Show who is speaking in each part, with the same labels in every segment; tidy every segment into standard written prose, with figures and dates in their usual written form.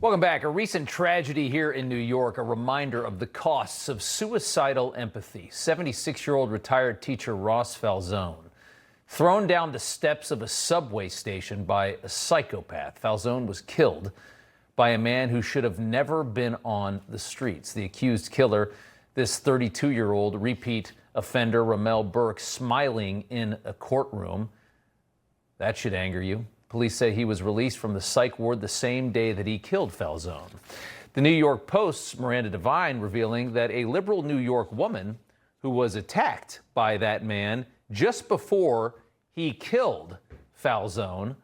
Speaker 1: Welcome back. A recent tragedy here in New York, a reminder of the costs of suicidal empathy. 76-year-old retired teacher Ross Falzone, thrown down the steps of a subway station by a psychopath. Falzone was killed by a man who should have never been on the streets. The accused killer, this 32-year-old repeat offender, Ramel Burke, smiling in a courtroom. That should anger you. Police say he was released from the psych ward the same day that he killed Falzone. The New York Post's Miranda Devine revealing that a liberal New York woman who was attacked by that man just before he killed Falzone,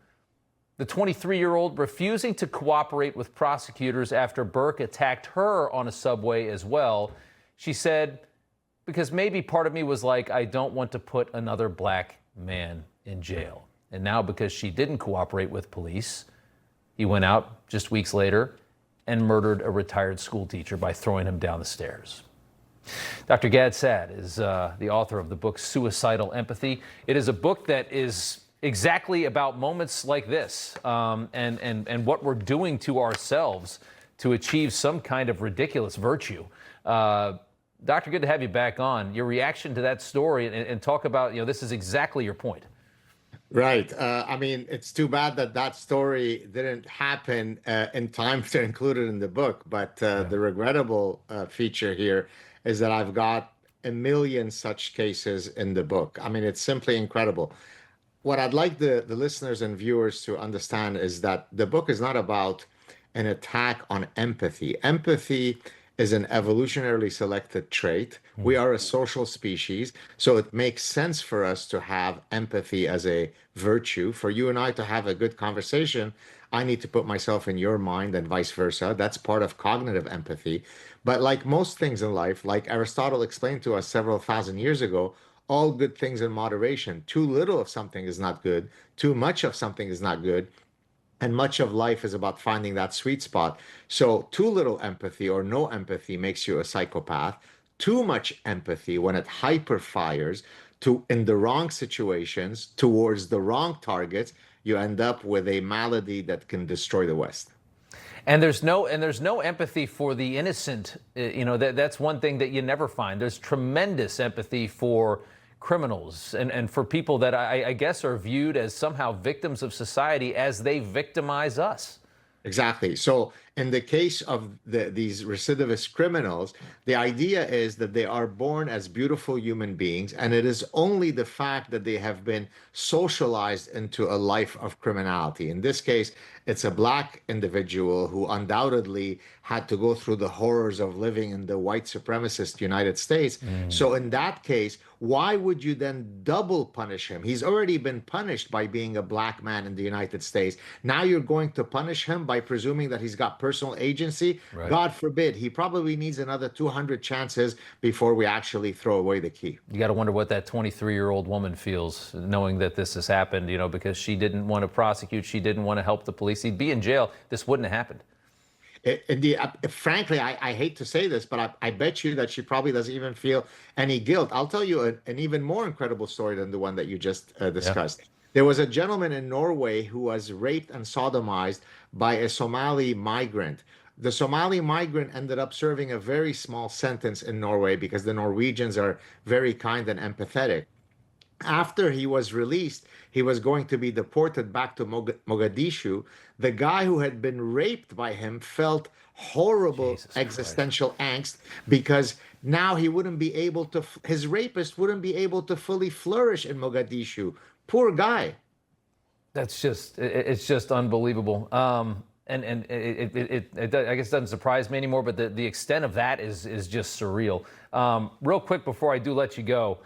Speaker 1: the 23-year-old refusing to cooperate with prosecutors after Burke attacked her on a subway as well. She said, because maybe part of me was like, I don't want to put another black man in jail. And now, because she didn't cooperate with police, he went out just weeks later and murdered a retired school teacher by throwing him down the stairs. Dr. Gad Saad is the author of the book Suicidal Empathy. It is a book that is exactly about moments like this and what we're doing to ourselves to achieve some kind of ridiculous virtue. Doctor, good to have you back on. Your reaction to that story and talk about, this is exactly your point.
Speaker 2: Right. I mean, it's too bad that that story didn't happen in time to include it in the book. But the regrettable feature here is that I've got a million such cases in the book. I mean, it's simply incredible. What I'd like the listeners and viewers to understand is that the book is not about an attack on empathy. Empathy is an evolutionarily selected trait. We are a social species, so it makes sense for us to have empathy as a virtue. For you and I to have a good conversation, I need to put myself in your mind and vice versa. That's part of cognitive empathy. But like most things in life, like Aristotle explained to us several thousand years ago, all good things in moderation. Too little of something is not good. Too much of something is not good. And much of life is about finding that sweet spot. So too little empathy or no empathy makes you a psychopath. Too much empathy, when it hyperfires in the wrong situations towards the wrong targets, you end up with a malady that can destroy the West.
Speaker 1: And there's no empathy for the innocent. That's one thing that you never find. There's tremendous empathy for criminals and for people that I guess are viewed as somehow victims of society as they victimize us.
Speaker 2: Exactly. So in the case of these recidivist criminals, the idea is that they are born as beautiful human beings, and it is only the fact that they have been socialized into a life of criminality. In this case, it's a black individual who undoubtedly had to go through the horrors of living in the white supremacist United States. So in that case, why would you then double punish him? He's already been punished by being a black man in the United States. Now you're going to punish him by presuming that he's got personal agency. Right. God forbid. He probably needs another 200 chances before we actually throw away the key.
Speaker 1: You got to wonder what that 23-year-old woman feels knowing that this has happened, because she didn't want to prosecute. She didn't want to help the police. He'd be in jail. This wouldn't have happened.
Speaker 2: Frankly, I hate to say this, but I bet you that she probably doesn't even feel any guilt. I'll tell you an even more incredible story than the one that you just discussed. Yeah. There was a gentleman in Norway who was raped and sodomized by a Somali migrant. The Somali migrant ended up serving a very small sentence in Norway because the Norwegians are very kind and empathetic. After he was released, he was going to be deported back to Mogadishu. The guy who had been raped by him felt horrible existential angst because now he wouldn't be able to, his rapist wouldn't be able to fully flourish in Mogadishu. Poor guy.
Speaker 1: It's just unbelievable. And it I guess doesn't surprise me anymore, but the extent of that is just surreal. Real quick before I do let you go,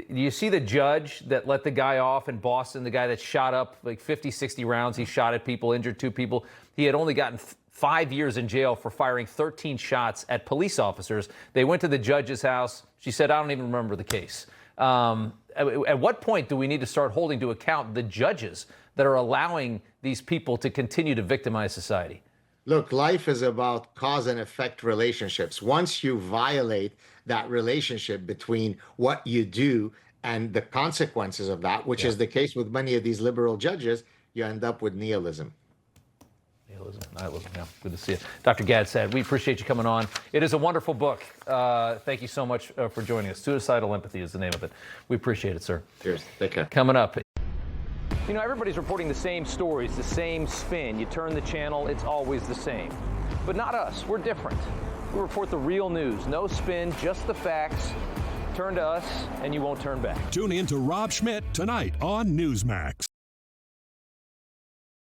Speaker 1: you see the judge that let the guy off in Boston, the guy that shot up like 50, 60 rounds. He shot at people, injured 2 people. He had only gotten 5 years in jail for firing 13 shots at police officers. They went to the judge's house. She said, I don't even remember the case. At what point do we need to start holding to account the judges that are allowing these people to continue to victimize society?
Speaker 2: Look, life is about cause and effect relationships. Once you violate that relationship between what you do and the consequences of that, which is the case with many of these liberal judges, you end up with nihilism.
Speaker 1: Nihilism. Yeah, good to see you. Dr. Gad Saad, we appreciate you coming on. It is a wonderful book. Thank you so much for joining us. Suicidal Empathy is the name of it. We appreciate it, sir.
Speaker 2: Cheers. Take care.
Speaker 1: Coming up. You know, everybody's reporting the same stories, the same spin. You turn the channel, it's always the same. But not us. We're different. We report the real news. No spin, just the facts. Turn to us, and you won't turn back.
Speaker 3: Tune in to Rob Schmidt tonight on Newsmax.